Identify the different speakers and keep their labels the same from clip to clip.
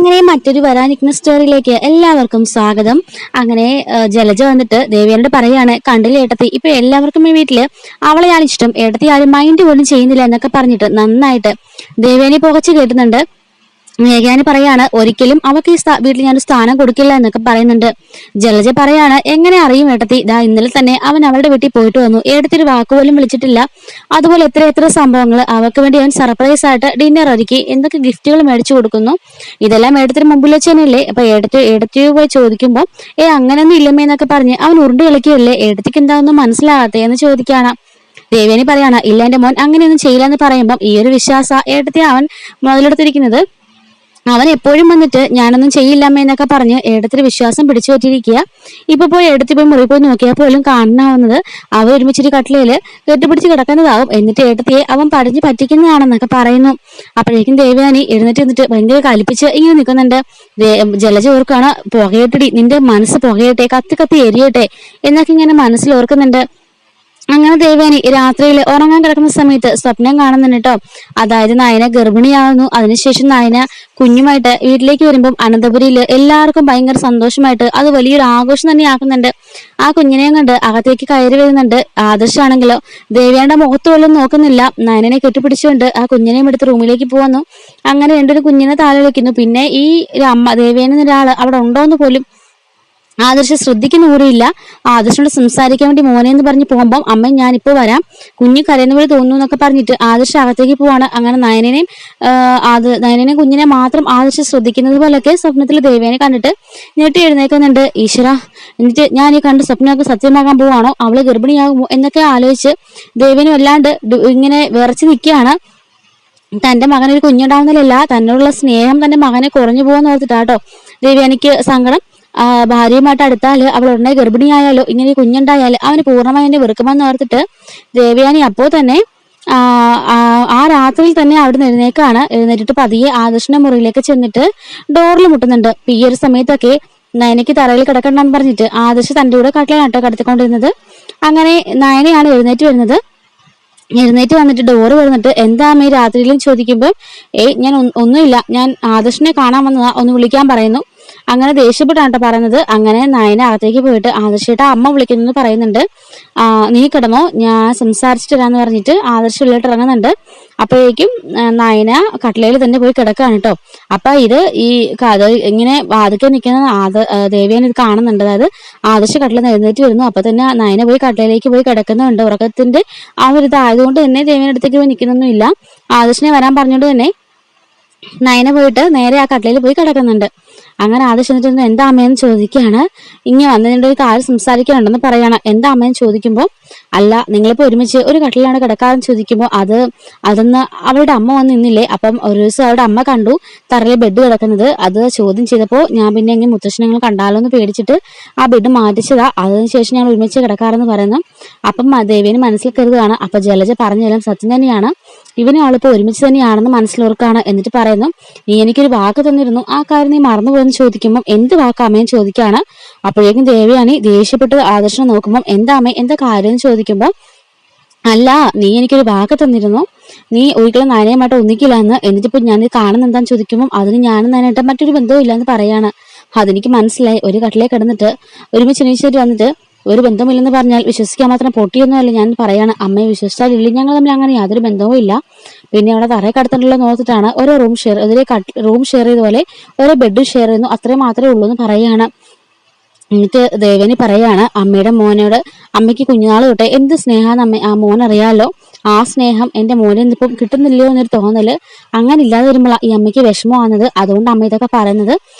Speaker 1: അങ്ങനെ മറ്റൊരു വരാനിരിക്കുന്ന സ്റ്റോറിയിലേക്ക് എല്ലാവർക്കും സ്വാഗതം. അങ്ങനെ ജലജ വന്നിട്ട് ദേവിയോട് പറയാണ്, കണ്ടില്ല ഏട്ടത്തി, ഇപ്പൊ എല്ലാവർക്കും ഈ വീട്ടില് അവളെയാണ് ഇഷ്ടം, ഏട്ടത്തി ആരും മൈൻഡ് പോലും ചെയ്യുന്നില്ല എന്നൊക്കെ പറഞ്ഞിട്ട് നന്നായിട്ട് ദേവേനെ പുകച്ചു കേട്ടുന്നുണ്ട്. മേഘാനി പറയാണ്, ഒരിക്കലും അവൾക്ക് ഈ വീട്ടിൽ ഞാൻ സ്ഥാനം കൊടുക്കില്ല എന്നൊക്കെ പറയുന്നുണ്ട്. ജലജ പറയാണ്, എങ്ങനെ അറിയും ഏട്ടത്തി, ഇതാ ഇന്നലെ തന്നെ അവൻ അവളുടെ വീട്ടിൽ പോയിട്ട് വന്നു, ഏട്ടത്തിരി വാക്കുപോലും വിളിച്ചിട്ടില്ല. അതുപോലെ എത്ര എത്ര സംഭവങ്ങൾ അവൾക്ക് വേണ്ടി അവൻ സർപ്രൈസ് ആയിട്ട് ഡിന്നർ ഒരുക്കി, എന്തൊക്കെ ഗിഫ്റ്റുകൾ മേടിച്ചു കൊടുക്കുന്നു. ഇതെല്ലാം ഏട്ടത്തിന് മുമ്പിൽ വെച്ച് തന്നെയല്ലേ. അപ്പൊ ഏടത്തി പോയി ചോദിക്കുമ്പോൾ അങ്ങനെയൊന്നും ഇല്ലമ്മേ എന്നൊക്കെ പറഞ്ഞ് അവൻ ഉരുണ്ട് കളിക്കുകയല്ലേ, ഏട്ടത്തിക്ക് എന്താണെന്നും മനസ്സിലാകാത്തേ എന്ന് ചോദിക്കാണ്. ദേവേനി പറയാണ്, ഇല്ല എന്റെ മോൻ അങ്ങനെയൊന്നും ചെയ്യില്ല എന്ന് പറയുമ്പോൾ ഈ ഒരു വിശ്വാസ ഏട്ടത്തി അവൻ മുതലെടുത്തിരിക്കുന്നത്. അവൻ എപ്പോഴും വന്നിട്ട് ഞാനൊന്നും ചെയ്യില്ലമ്മ എന്നൊക്കെ പറഞ്ഞ് ഏടത്തിന് വിശ്വാസം പിടിച്ചു പറ്റിയിരിക്കുക. ഇപ്പൊ പോയി ഏടത്തി പോയി മുറി പോയി നോക്കിയാൽ പോലും കാണാവുന്നത് അവർ ഒരുമിച്ചൊരു കട്ടിലയില് കെട്ടിപ്പിടിച്ച് കിടക്കുന്നതാവും. എന്നിട്ട് ഏട്ടത്തിയെ അവൻ പടിഞ്ഞ് പറ്റിക്കുന്നതാണെന്നൊക്കെ പറയുന്നു. അപ്പോഴേക്കും ദേവയാനി എഴുന്നേറ്റ് നിന്നിട്ട് ഭയങ്കര കലിപ്പിച്ച് ഇങ്ങനെ നിൽക്കുന്നുണ്ട്. ജലജ ഓർക്കാണ്, പുകയട്ടടി, നിന്റെ മനസ്സ് പുകയട്ടെ, കത്തി കത്തി എരിയട്ടെ എന്നൊക്കെ ഇങ്ങനെ മനസ്സിൽ ഓർക്കുന്നുണ്ട്. അങ്ങനെ ദേവയാനി രാത്രിയിൽ ഉറങ്ങാൻ കിടക്കുന്ന സമയത്ത് സ്വപ്നം കാണുന്നുണ്ട് കേട്ടോ. അതായത് നയന ഗർഭിണിയാവുന്നു. അതിനുശേഷം നയന കുഞ്ഞുമായിട്ട് വീട്ടിലേക്ക് വരുമ്പം അനന്തപുരിയില് എല്ലാവർക്കും ഭയങ്കര സന്തോഷമായിട്ട് അത് വലിയൊരു ആഘോഷം തന്നെ ആക്കുന്നുണ്ട്. ആ കുഞ്ഞിനെയും കണ്ട് അകത്തേക്ക് കയറി വരുന്നുണ്ട്. ആദർശാണെങ്കിലോ ദേവയാന്റെ മുഖത്ത് പോലും നോക്കുന്നില്ല, നയനെ കെട്ടിപ്പിടിച്ചുകൊണ്ട് ആ കുഞ്ഞിനെയും എടുത്ത് റൂമിലേക്ക് പോകുന്നു. അങ്ങനെ രണ്ടൊരു കുഞ്ഞിനെ താഴെ വെക്കുന്നു. പിന്നെ ഈ അമ്മ ദേവയാനി എന്നൊരാള് അവിടെ ഉണ്ടോന്ന് പോലും ആദർശം ശ്രദ്ധിക്കുന്ന കൂടിയില്ല. ആദർശനോട് സംസാരിക്കാൻ വേണ്ടി മോനെ എന്ന് പറഞ്ഞ് പോകുമ്പോൾ അമ്മ ഞാനിപ്പോ വരാം, കുഞ്ഞു കരയുന്ന പോലെ തോന്നുന്നു എന്നൊക്കെ പറഞ്ഞിട്ട് ആദർശം അകത്തേക്ക് പോവാണ്. അങ്ങനെ നയനെയും കുഞ്ഞിനെ മാത്രം ആദർശം ശ്രദ്ധിക്കുന്നത് പോലൊക്കെ സ്വപ്നത്തിൽ ദേവേനെ കണ്ടിട്ട് ഞെട്ടി എഴുന്നേക്കുന്നുണ്ട്. ഈശ്വര, എന്നിട്ട് ഞാൻ ഈ കണ്ട് സ്വപ്നമൊക്കെ സത്യമാകാൻ പോവാണോ, അവള് ഗർഭിണിയാകുമോ എന്നൊക്കെ ആലോചിച്ച് ദേവേനും അല്ലാണ്ട് ഇങ്ങനെ വിറച്ച് നിൽക്കുകയാണ്. തന്റെ മകനൊരു കുഞ്ഞുണ്ടാവുന്നില്ല, തന്നോടുള്ള സ്നേഹം തന്റെ മകനെ കുറഞ്ഞു പോകാന്ന് ഓർത്തിട്ടാട്ടോ ദേവയാനിക്ക് സങ്കടം. ഭാര്യയുമായിട്ട് അടുത്താല് അവൾ ഉടനെ ഗർഭിണിയായാലോ, ഇങ്ങനെ കുഞ്ഞുണ്ടായാല് അവന് പൂർണ്ണമായി എന്നെ വെറുക്കുമെന്ന് ഓർത്തിട്ട് ദേവയാനി അപ്പോൾ തന്നെ ആ രാത്രിയിൽ തന്നെ അവിടെ എഴുന്നേക്കാണ്. എഴുന്നേറ്റിട്ട് പതിയെ ആദർശന്റെ മുറിയിലേക്ക് ചെന്നിട്ട് ഡോറിൽ മുട്ടുന്നുണ്ട്. ഈ ഒരു സമയത്തൊക്കെ നയനയ്ക്ക് തറയിൽ കിടക്കണ്ടെന്ന് പറഞ്ഞിട്ട് ആദർശ് തന്റെ കൂടെ കട്ടിലാട്ടോ കടത്തിക്കൊണ്ടിരുന്നത്. അങ്ങനെ നയനയാണ് എഴുന്നേറ്റ് വന്നിട്ട് ഡോറ് തുറന്നിട്ട് എന്താ അമ്മ രാത്രിയിലും ചോദിക്കുമ്പോൾ ഞാൻ ഒന്നുമില്ല, ഞാൻ ആദർശിനെ കാണാൻ വന്നതാ, ഒന്ന് വിളിക്കാൻ പറയുന്നു. അങ്ങനെ ദേഷ്യപ്പെട്ടാണ് പറയുന്നത്. അങ്ങനെ നയന അകത്തേക്ക് പോയിട്ട് ആദർശേട്ട അമ്മ വിളിക്കുന്നു പറയുന്നുണ്ട്. നീ കിടന്നോ, ഞാൻ സംസാരിച്ചിട്ട് വരാന്ന് പറഞ്ഞിട്ട് ആദർശ് ഉള്ളിലോട്ട് ഇറങ്ങുന്നുണ്ട്. അപ്പോഴേക്കും നയന കട്ടിലയിൽ തന്നെ പോയി കിടക്കുകയാണ് കേട്ടോ. അപ്പൊ ഇത് ഈ കഥ ഇങ്ങനെ വാതിക്കെ നിൽക്കുന്ന ദേവിയാണ് ഇത് കാണുന്നുണ്ട്. അതായത് ആദർശ് കട്ടിലിൽ നിന്ന് എഴുന്നേറ്റ് വരുന്നു. അപ്പൊ തന്നെ നയന പോയി കട്ടിലേക്ക് പോയി കിടക്കുന്നുണ്ട്. ഉറക്കത്തിന്റെ ആ ഒരു ഇതായതുകൊണ്ട് തന്നെ ദേവിയുടെ അടുത്തേക്ക് പോയി നിൽക്കുന്നൊന്നും ഇല്ല. ആദർശിനെ വരാൻ പറഞ്ഞുകൊണ്ട് തന്നെ നയന പോയിട്ട് നേരെ ആ കട്ടിലയിൽ പോയി കിടക്കുന്നുണ്ട്. അങ്ങനെ ആദർശ് എന്നിട്ട് എന്താ അമ്മയെന്ന് ചോദിക്കുകയാണ്. ഇങ്ങനെ വന്നതിൻ്റെ ഒരു കാര്യം സംസാരിക്കാനുണ്ടെന്ന് പറയാണ്. എന്താ അമ്മയെന്ന് ചോദിക്കുമ്പോൾ അല്ല നിങ്ങളിപ്പോ ഒരുമിച്ച് ഒരു കട്ടിലാണ് കിടക്കാതെന്ന് ചോദിക്കുമ്പോൾ അതൊന്ന് അവളുടെ അമ്മ വന്ന് നിന്നില്ലേ, അപ്പം ഒരു ദിവസം അവളുടെ അമ്മ കണ്ടു തറയിൽ ബെഡ് കിടക്കുന്നത്. അത് ചോദ്യം ചെയ്തപ്പോൾ ഞാൻ പിന്നെ എങ്ങനെ മുത്തശ്ശനങ്ങൾ കണ്ടാലോ എന്ന് പേടിച്ചിട്ട് ആ ബെഡ് മാറ്റിച്ചതാ, അതിനുശേഷം ഞങ്ങൾ ഒരുമിച്ച് കിടക്കാറെന്ന് പറയുന്നു. അപ്പം ദേവേന് മനസ്സിൽ കരുതുകയാണ്. അപ്പൊ ജലജ പറഞ്ഞതെല്ലാം സത്യം തന്നെയാണ്, ഇവനും ആളിപ്പോ ഒരുമിച്ച് തന്നെയാണെന്ന് മനസ്സിലോർക്കാണ്. എന്നിട്ട് പറയുന്നു, നീ എനിക്കൊരു വാക്ക് തന്നിരുന്നു, ആ കാര്യം നീ മറന്നുപോയെന്ന് ചോദിക്കുമ്പോൾ എന്ത് വാക്ക് അമ്മയെന്ന് ചോദിക്കുകയാണ്. അപ്പോഴേക്കും ദേവിയാണി ദേഷ്യപ്പെട്ട് ആദർശനം നോക്കുമ്പോൾ എന്താ അമ്മ എന്താ കാര്യം എന്ന് ചോദിക്കുമ്പോൾ അല്ല നീ എനിക്കൊരു വാക്ക് തന്നിരുന്നു, നീ ഒരിക്കലും നയനയുമായിട്ട് ഒന്നിക്കില്ല എന്ന്. എന്നിട്ടിപ്പോ ഞാൻ ഇത് കാണുന്ന എന്താന്ന് ചോദിക്കുമ്പോൾ അതിന് ഞാനും നയനായിട്ട് മറ്റൊരു ബന്ധവും ഇല്ല എന്ന് പറയാണ്. അതെനിക്ക് മനസ്സിലായി. ഒരു കട്ടിലേ കിടന്നിട്ട് ഒരുമിച്ച് എണീച്ചിട്ട് വന്നിട്ട് ഒരു ബന്ധമില്ലെന്ന് പറഞ്ഞാൽ വിശ്വസിക്കാൻ മാത്രം പൊട്ടിയൊന്നുമല്ല ഞാൻ പറയാണ്. അമ്മയെ വിശ്വസിച്ചാൽ ഇല്ല, ഞങ്ങൾ തമ്മിൽ അങ്ങനെ യാതൊരു ബന്ധവും ഇല്ല. പിന്നെ അവിടെ തറയെ കടത്തണ്ടല്ലോ നോക്കിയിട്ടാണ് ഓരോ റൂം ഷെയർ ചെയ്തപോലെ ഓരോ ബെഡ് ഷെയർ ചെയ്യുന്നു, അത്രയും മാത്രമേ ഉള്ളൂ എന്ന് പറയാണ്. എന്നിട്ട് ദേവനി പറയാണ് അമ്മയുടെ മോനോട്, അമ്മയ്ക്ക് കുഞ്ഞുനാൾ തൊട്ടേ എന്ത് സ്നേഹാന്ന് അമ്മ ആ മോൻ അറിയാലോ, ആ സ്നേഹം എന്റെ മോനെ ഇന്നിപ്പം കിട്ടുന്നില്ലയോ എന്നൊരു തോന്നല്, അങ്ങനെ ഇല്ലാതെ വരുമ്പോൾ ഈ അമ്മയ്ക്ക് വിഷമമാകുന്നത്, അതുകൊണ്ട് അമ്മ ഇതൊക്കെ പറയുന്നത്,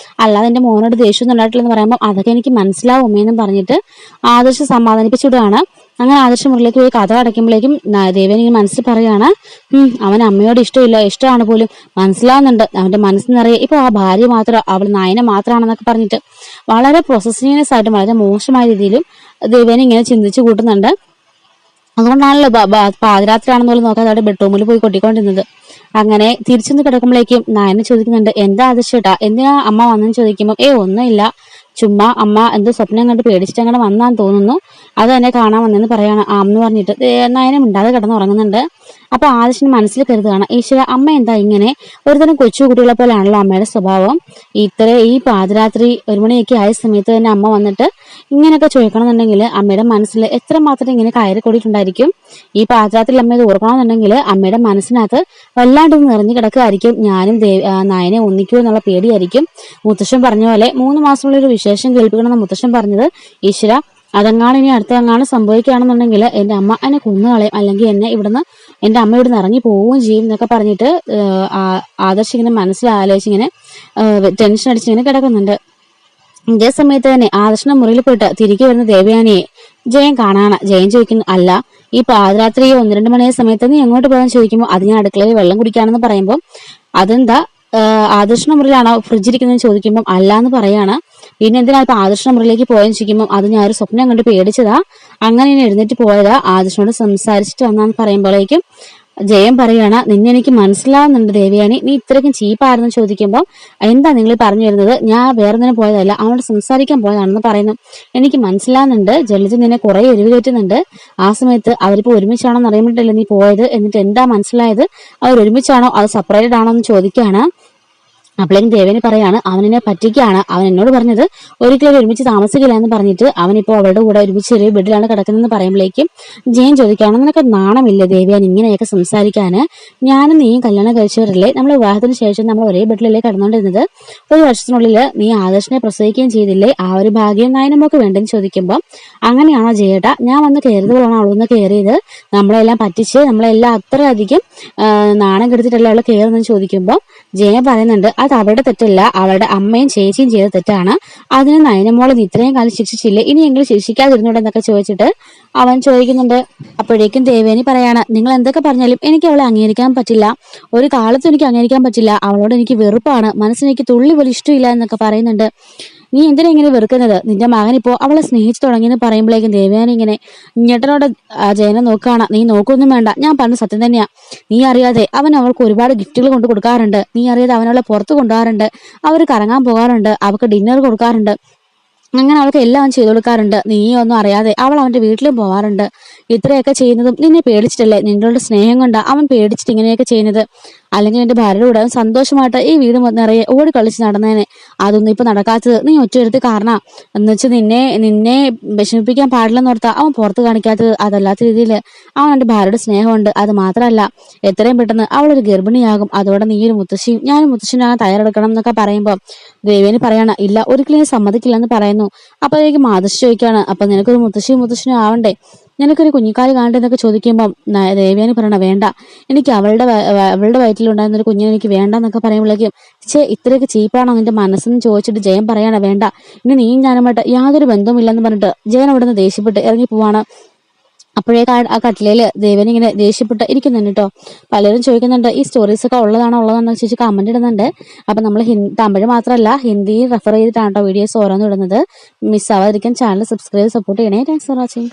Speaker 1: അല്ലാതെ എന്റെ മോനോട് ദേഷ്യം ഉണ്ടായിട്ടില്ലെന്ന് പറയുമ്പോൾ അതൊക്കെ എനിക്ക് മനസ്സിലാവും അമ്മയെന്നും പറഞ്ഞിട്ട് ആദർശം സമാധാനിപ്പിച്ചിടുകയാണ്. അങ്ങനെ ആദർശം മുറിലേക്ക് പോയി കഥ അടയ്ക്കുമ്പോഴേക്കും ദേവൻ ഇങ്ങനെ മനസ്സിൽ പറയാണ്, അവൻ അമ്മയോട് ഇഷ്ടമാണ് പോലും മനസ്സിലാവുന്നുണ്ട്, അവന്റെ മനസ്സ് നിറയെ ഇപ്പൊ ആ ഭാര്യ മാത്രം അവൾ നയന മാത്രമാണെന്നൊക്കെ പറഞ്ഞിട്ട് വളരെ പ്രൊസസീവ്നെസ് ആയിട്ടും വളരെ മോശമായ രീതിയിലും ദേവേനെ ഇങ്ങനെ ചിന്തിച്ചു കൂട്ടുന്നുണ്ട്. അതുകൊണ്ടാണല്ലോ പാതിരാത്രിയാണെന്ന് പോലും നോക്കാതെ അവിടെ ബെഡ്റൂമിൽ പോയി കൊട്ടിക്കൊണ്ടിരുന്നത്. അങ്ങനെ തിരിച്ചൊന്ന് കിടക്കുമ്പോഴേക്കും നയന ചോദിക്കുന്നുണ്ട് എന്താ ആദർശേട്ടാ എന്തിനാ അമ്മ വന്നെന്ന് ചോദിക്കുമ്പോൾ ഒന്നുമില്ല, ചുമ്മാ അമ്മ എന്തോ സ്വപ്നം കണ്ട് പേടിച്ചിട്ട് അങ്ങനെ വന്നാന്ന് തോന്നുന്നു, അത് തന്നെ കാണാൻ വന്നെന്ന് പറയാണ് എന്ന് പറഞ്ഞിട്ട് നയനം മിണ്ടാതെ കിടന്നുറങ്ങുന്നുണ്ട്. അപ്പൊ ആദർശിന് മനസ്സിൽ കരുതുകയാണ്, ഈശ്വര അമ്മ എന്താ ഇങ്ങനെ, ഒരുതരം കൊച്ചു കുട്ടികളെ പോലെയാണല്ലോ അമ്മയുടെ സ്വഭാവം. ഈ പാതിരാത്രി 1 മണിയൊക്കെ ആയ സമയത്ത് തന്നെ അമ്മ വന്നിട്ട് ഇങ്ങനെയൊക്കെ ചോദിക്കണമെന്നുണ്ടെങ്കിൽ അമ്മയുടെ മനസ്സിൽ എത്രമാത്രം ഇങ്ങനെ കയറി കൂടിയിട്ടുണ്ടായിരിക്കും. ഈ പാതിരാത്രി അമ്മ ഇത് ഓർക്കണമെന്നുണ്ടെങ്കിൽ അമ്മയുടെ മനസ്സിനകത്ത് വല്ലാണ്ടൊന്ന് നിറഞ്ഞു കിടക്കുകയായിരിക്കും. ഞാനും നയനെ ഒന്നിക്കൂ എന്നുള്ള പേടിയായിരിക്കും. മുത്തശ്ശൻ പറഞ്ഞ പോലെ 3 മാസമുള്ള ഒരു വിശേഷം കേൾപ്പിക്കണമെന്ന് മുത്തശ്ശൻ പറഞ്ഞത്, ഈശ്വര അതെങ്ങാനും ഇനി അടുത്തെങ്ങാനും സംഭവിക്കുകയാണെന്നുണ്ടെങ്കിൽ എന്റെ അമ്മ എന്നെ കൊന്നുകളയും, അല്ലെങ്കിൽ എന്നെ എന്റെ അമ്മ ഇവിടുന്ന് ഇറങ്ങി പോവുകയും ചെയ്യും എന്നൊക്കെ പറഞ്ഞിട്ട് ആദർശ് ഇങ്ങനെ മനസ്സിലാലോചിച്ച് ഇങ്ങനെ ടെൻഷൻ അടിച്ചിങ്ങനെ കിടക്കുന്നുണ്ട്. ഇതേ സമയത്ത് തന്നെ ആദർശിന്റെ മുറിയിൽ പോയിട്ട് തിരികെ വരുന്ന ദേവയാനിയെ ജയൻ കാണാണ്. ജയൻ ചോദിക്കുന്നു, അല്ല ഈ പാതിരാത്രി 1-2 മണിയായ സമയത്ത് നീ എങ്ങോട്ട് പോകാൻ ചോദിക്കുമ്പോൾ അത് ഞാൻ അടുക്കളയിൽ വെള്ളം കുടിക്കാണെന്ന് പറയുമ്പോൾ അതെന്താ ആദർശിന്റെ മുറിയിലാണോ ഫ്രിഡ്ജിരിക്കുന്നതെന്ന് ചോദിക്കുമ്പോൾ അല്ല എന്ന് പറയാണ്. പിന്നെ എന്തിനാ ഇപ്പൊ ആദർശിന്റെ മുറിയിലേക്ക് പോയെന്ന് ചോദിക്കുമ്പോൾ അത് ഞാൻ ഒരു സ്വപ്നം കണ്ട് പേടിച്ചതാ, അങ്ങനെ ഞാൻ എഴുന്നേറ്റ് പോയതാ, ആദർശനോട് സംസാരിച്ചിട്ട് വന്നാന്ന് പറയുമ്പോഴേക്കും ജയൻ പറയാണ്, നിന്നെ എനിക്ക് മനസ്സിലാവുന്നുണ്ട് ദേവയാനി, നീ ഇത്രയ്ക്കും ചീപ്പായിരുന്നു ചോദിക്കുമ്പോൾ എന്താ നിങ്ങൾ പറഞ്ഞു വരുന്നത്, ഞാൻ വേറെ ഒന്നിനും പോയതല്ല, അവനോട് സംസാരിക്കാൻ പോയതാണെന്ന് പറയുന്നു. എനിക്ക് മനസ്സിലാവുന്നുണ്ട് ജലജ നിന്നെ കുറെ എരിവ് കയറ്റുന്നുണ്ട്, ആ സമയത്ത് അവരിപ്പോ ഒരുമിച്ചാണോ എന്ന് അറിയാൻ നീ പോയത്, എന്നിട്ട് എന്താ മനസ്സിലായത്, അവർ ഒരുമിച്ചാണോ അത് സെപ്പറേറ്റഡ് ആണോ എന്ന് ചോദിക്കുകയാണ്. അപ്പോഴേക്കും ദേവേനി പറയാണ്, അവനെന്നെ പറ്റിക്കുകയാണ്, അവൻ എന്നോട് പറഞ്ഞത് ഒരിക്കലും ഒരുമിച്ച് താമസിക്കില്ല എന്ന് പറഞ്ഞിട്ട് അവനിപ്പോ അവളുടെ കൂടെ ഒരുമിച്ച് ചെറിയ ബെഡിലാണ് കിടക്കുന്നതെന്ന് പറയുമ്പോഴേക്കും ജയൻ ചോദിക്കുകയാണ്, നിനക്ക് നാണമില്ല ദേവയാനി ഇങ്ങനെയൊക്കെ സംസാരിക്കാന്, ഞാനും നീയും കല്യാണം കഴിച്ചവരല്ലേ, നമ്മൾ വിവാഹത്തിന് ശേഷം നമ്മൾ ഒരേ ബെഡിലല്ലേ കിടന്നുകൊണ്ടിരുന്നത്, 1 വർഷത്തിനുള്ളിൽ നീ ആദർശിനെ പ്രസവിക്കുകയും ചെയ്തില്ലേ, ആ ഒരു ഭാഗ്യം നയനമൊക്കെ വേണ്ടെന്ന് ചോദിക്കുമ്പോൾ അങ്ങനെയാണോ ജയേട്ടാ, ഞാൻ വന്ന് കയറിയതുകൊണ്ടാണ് അവളൊന്ന് കയറിയത്, നമ്മളെല്ലാം പറ്റിച്ച് നമ്മളെല്ലാം അത്രയധികം നാണം കെടുത്തിട്ടല്ലേ അവളെ കയറുന്നെന്ന് ചോദിക്കുമ്പോൾ ജയൻ പറയുന്നുണ്ട്, അത് അവളുടെ തെറ്റല്ല, അവളുടെ അമ്മയും ചേച്ചിയും ചെയ്ത തെറ്റാണ്, അതിന് നയനമോളെ ഇത്രയും കാലം ശിക്ഷിച്ചില്ലേ, ഇനിയെങ്കിലും ശിക്ഷിക്കാതിരുന്നൂടെ എന്നൊക്കെ ചോദിച്ചിട്ട് അവൻ ചോദിക്കുന്നുണ്ട്. അപ്പോഴേക്കും ദേവേനി പറയാണ്, നിങ്ങൾ എന്തൊക്കെ പറഞ്ഞാലും എനിക്ക് അവളെ അംഗീകരിക്കാൻ പറ്റില്ല, ഒരു കാലത്തും എനിക്ക് അംഗീകരിക്കാൻ പറ്റില്ല, അവളോട് എനിക്ക് വെറുപ്പാണ്, മനസ്സിനെനിക്ക് തുള്ളി പോലും ഇഷ്ടമില്ല എന്നൊക്കെ പറയുന്നുണ്ട്. നീ എന്തിനാ ഇങ്ങനെ വെറുക്കുന്നത്, നിന്റെ മകൻ ഇപ്പോ അവളെ സ്നേഹിച്ചു തുടങ്ങിയെന്ന് പറയുമ്പോഴേക്കും ദേവയാനി ഇങ്ങനെ ഞെട്ടനോട് ജയനെ നോക്കുകയാണ്. നീ നോക്കൊന്നും വേണ്ട, ഞാൻ പറഞ്ഞ സത്യം തന്നെയാ, നീ അറിയാതെ അവൻ അവൾക്ക് ഒരുപാട് ഗിഫ്റ്റുകൾ കൊണ്ട് കൊടുക്കാറുണ്ട്, നീ അറിയാതെ അവനവളെ പുറത്ത് കൊണ്ടുപോകാറുണ്ട്, അവർ കറങ്ങാൻ പോകാറുണ്ട്, അവൾക്ക് ഡിന്നർ കൊടുക്കാറുണ്ട്, അങ്ങനെ അവൾക്ക് എല്ലാം ചെയ്തു കൊടുക്കാറുണ്ട്, നീ ഒന്നും അറിയാതെ അവൾ അവന്റെ വീട്ടിലും പോവാറുണ്ട്, ഇത്രയൊക്കെ ചെയ്യുന്നതും നിന്നെ പേടിച്ചിട്ടല്ലേ, നിങ്ങളുടെ സ്നേഹം കൊണ്ടാ അവൻ പേടിച്ചിട്ട് ഇങ്ങനെയൊക്കെ ചെയ്യുന്നത്, അല്ലെങ്കിൽ എന്റെ ഭാര്യയുടെ കൂടെ അവൻ സന്തോഷമായിട്ട് ഈ വീട് നിറയെ ഓടി കളിച്ച് നടന്നേനെ, അതൊന്നും ഇപ്പൊ നടക്കാത്തത് നീ ഒറ്റയെടുത്ത് കാരണ, എന്ന് വെച്ച് നിന്നെ വിഷമിപ്പിക്കാൻ പാടില്ലെന്ന് ഓർത്താ അവൻ പുറത്ത് കാണിക്കാത്തത്, അതല്ലാത്ത രീതിയിൽ അവൻ എന്റെ ഭാര്യയുടെ സ്നേഹമുണ്ട്, അത് മാത്രമല്ല എത്രയും പെട്ടെന്ന് അവളൊരു ഗർഭിണിയാകും, അതോടെ നീ ഒരു മുത്തശ്ശിയും ഞാനും മുത്തശ്ശനാണ് തയ്യാറെടുക്കണം എന്നൊക്കെ പറയുമ്പോൾ ദേവേനി പറയാണ്, ഇല്ല ഒരിക്കലും ഞാൻ സമ്മതിക്കില്ല എന്ന് പറയുന്നു. അപ്പോഴേക്കും ആദർശ് ചോദിക്കാണ്, അപ്പൊ നിനക്കൊരു മുത്തശ്ശിയും ആവണ്ടേ, നിനക്കൊരു കുഞ്ഞിക്കാല് കാണണ്ടേ എന്നൊക്കെ ചോദിക്കുമ്പോൾ ദേവയാനി പറയണ, വേണ്ട, എനിക്ക് അവളുടെ വയറ്റിലുണ്ടായിരുന്ന ഒരു കുഞ്ഞിനെ എനിക്ക് വേണ്ട എന്നൊക്കെ പറയുമ്പോഴേക്കും ഇത്രയൊക്കെ ചീപ്പാണോ നിന്റെ മനസ്സെന്ന് ചോദിച്ചിട്ട് ജയൻ പറയാണ്, വേണ്ട, ഇനി നീയും ഞാനുമായിട്ട് യാതൊരു ബന്ധവുമില്ലെന്ന് പറഞ്ഞിട്ട് ജയൻ അവിടെ നിന്ന് ദേഷ്യപ്പെട്ട് ഇറങ്ങി പോവാണ്. അപ്പോഴേക്ക് ആ കട്ടിലേല് ദേവൻ ഇങ്ങനെ ദേഷ്യപ്പെട്ട് ഇരിക്കുന്നുണ്ട് കേട്ടോ. പലരും ചോദിക്കുന്നുണ്ട് ഈ സ്റ്റോറീസ് ഒക്കെ ഉള്ളതാണോ ചോദിച്ച് കമന്റ് ഇടുന്നുണ്ട്. അപ്പൊ നമ്മൾ തമിഴ് മാത്രമല്ല ഹിന്ദി റെഫർ ചെയ്തിട്ടാണ് കേട്ടോ വീഡിയോസ് ഓരോന്നും ഇടുന്നത്. മിസ് ആവാതിരിക്കാൻ ചാനൽ സബ്സ്ക്രൈബ് സപ്പോർട്ട് ചെയ്യണേ. Thanks for watching.